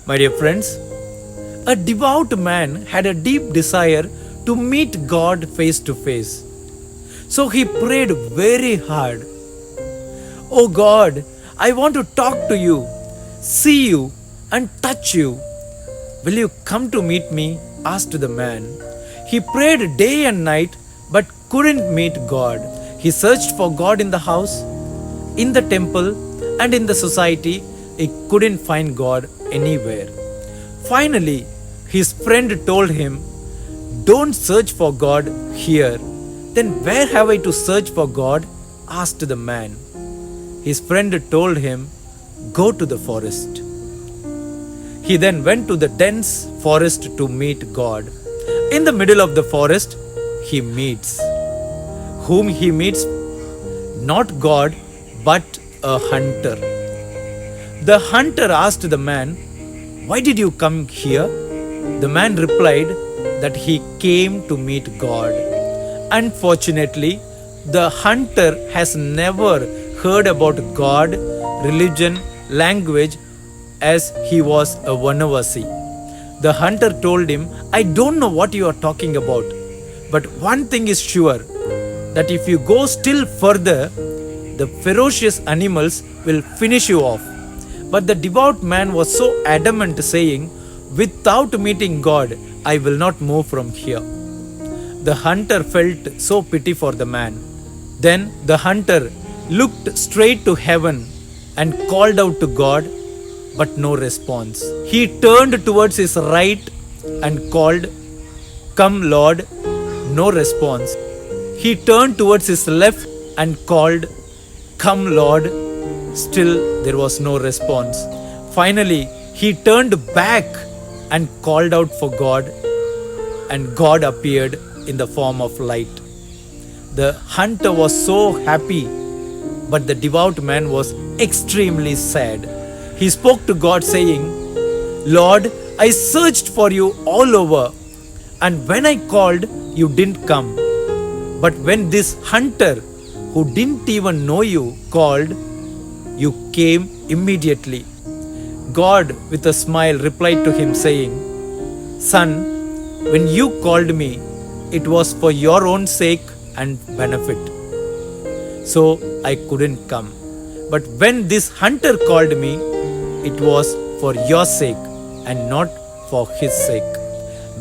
My dear friends, a devout man had a deep desire to meet God face to face. So he prayed very hard. Oh God, I want to talk to you, see you, and touch you. Will you come to meet me? Asked the man. He prayed day and night but couldn't meet God. He searched for God in the house, in the temple, and in the society. He couldn't find God anywhere. Finally, his friend told him, "Don't search for God here. Then where have I to search for God?" asked the man. His friend told him, "Go to the forest." He then went to the dense forest to meet God. In the middle of the forest, he meets. Whom he meets? Not God, but a hunter. The hunter asked the man, "Why did you come here?" The man replied that he came to meet God. Unfortunately, the hunter has never heard about God, religion, language, as he was a Vanavasi. The hunter told him, "I don't know what you are talking about, but one thing is sure, that if you go still further, the ferocious animals will finish you off." But the devout man was so adamant, saying, "Without meeting God, I will not move from here." The hunter felt so pity for the man. Then the hunter looked straight to heaven and called out to God, but no response. He turned towards his right and called, "Come, Lord." No response. He turned towards his left and called, "Come, Lord." Still there was no response. Finally, he turned back and called out for God, and God appeared in the form of light. The hunter was so happy, but the devout man was extremely sad. He spoke to God, saying, "Lord, I searched for you all over, and when I called, you didn't come. But when this hunter, who didn't even know you, called, you came immediately." God, with a smile, replied to him, saying, "Son, when you called me, it was for your own sake and benefit. So I couldn't come. But when this hunter called me, it was for your sake and not for his sake.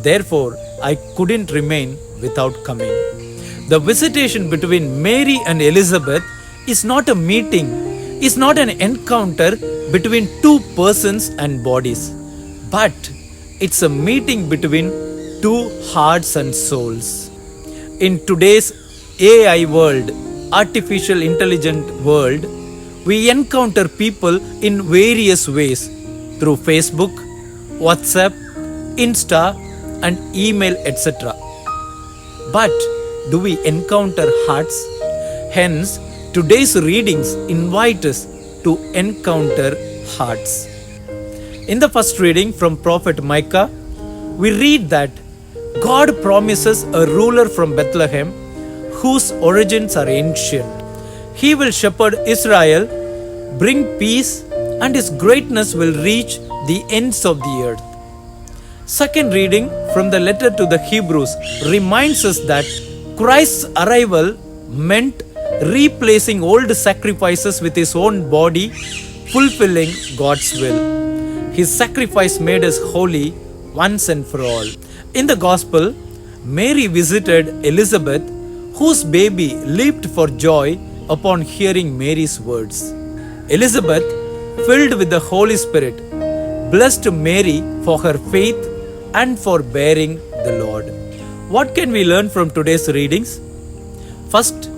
Therefore, I couldn't remain without coming." The visitation between Mary and Elizabeth is not a meeting, is not an encounter between two persons and bodies, but it's a meeting between two hearts and souls. In today's AI world, artificial intelligent world, we encounter people in various ways through Facebook, WhatsApp, Insta, and email, etc. But do we encounter hearts? Hence, today's readings invite us to encounter hearts. In the first reading from Prophet Micah, we read that God promises a ruler from Bethlehem whose origins are ancient. He will shepherd Israel, bring peace, and his greatness will reach the ends of the earth. Second reading from the letter to the Hebrews reminds us that Christ's arrival meant replacing old sacrifices with his own body, fulfilling God's will. His sacrifice made us holy once and for all. In the Gospel, Mary visited Elizabeth, whose baby leaped for joy upon hearing Mary's words. Elizabeth, filled with the Holy Spirit, blessed Mary for her faith and for bearing the Lord. What can we learn from today's readings? First,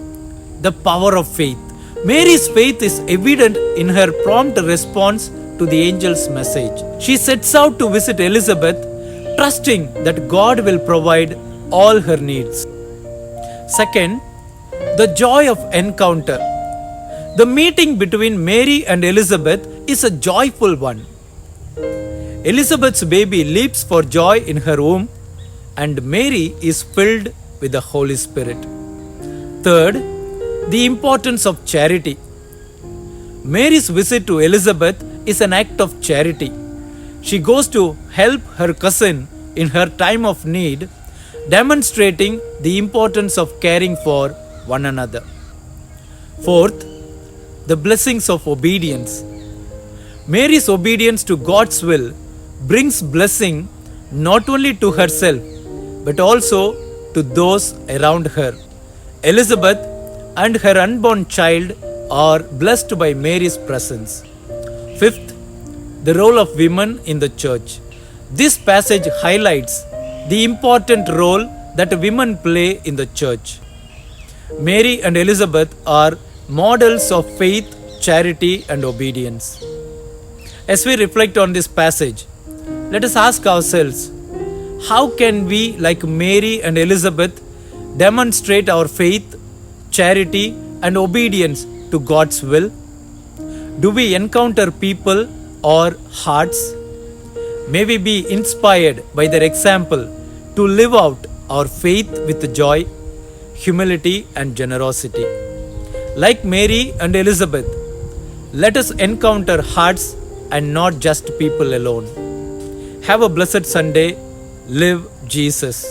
the power of faith. Mary's faith is evident in her prompt response to the angel's message. She sets out to visit Elizabeth, trusting that God will provide all her needs. Second, the joy of encounter. The meeting between Mary and Elizabeth is a joyful one. Elizabeth's baby leaps for joy in her womb, and Mary is filled with the Holy Spirit. Third, the importance of charity. Mary's visit to Elizabeth is an act of charity. She goes to help her cousin in her time of need, demonstrating the importance of caring for one another. Fourth, the blessings of obedience. Mary's obedience to God's will brings blessing not only to herself but also to those around her. Elizabeth and her unborn child are blessed by Mary's presence. Fifth, the role of women in the church. This passage highlights the important role that women play in the church. Mary and Elizabeth are models of faith, charity, and obedience. As we reflect on this passage, let us ask ourselves, how can we, like Mary and Elizabeth, demonstrate our faith, charity, and obedience to God's will? Do we encounter people or hearts? May we be inspired by their example to live out our faith with joy, humility, and generosity. Like Mary and Elizabeth, let us encounter hearts and not just people alone. Have a blessed Sunday. Live Jesus.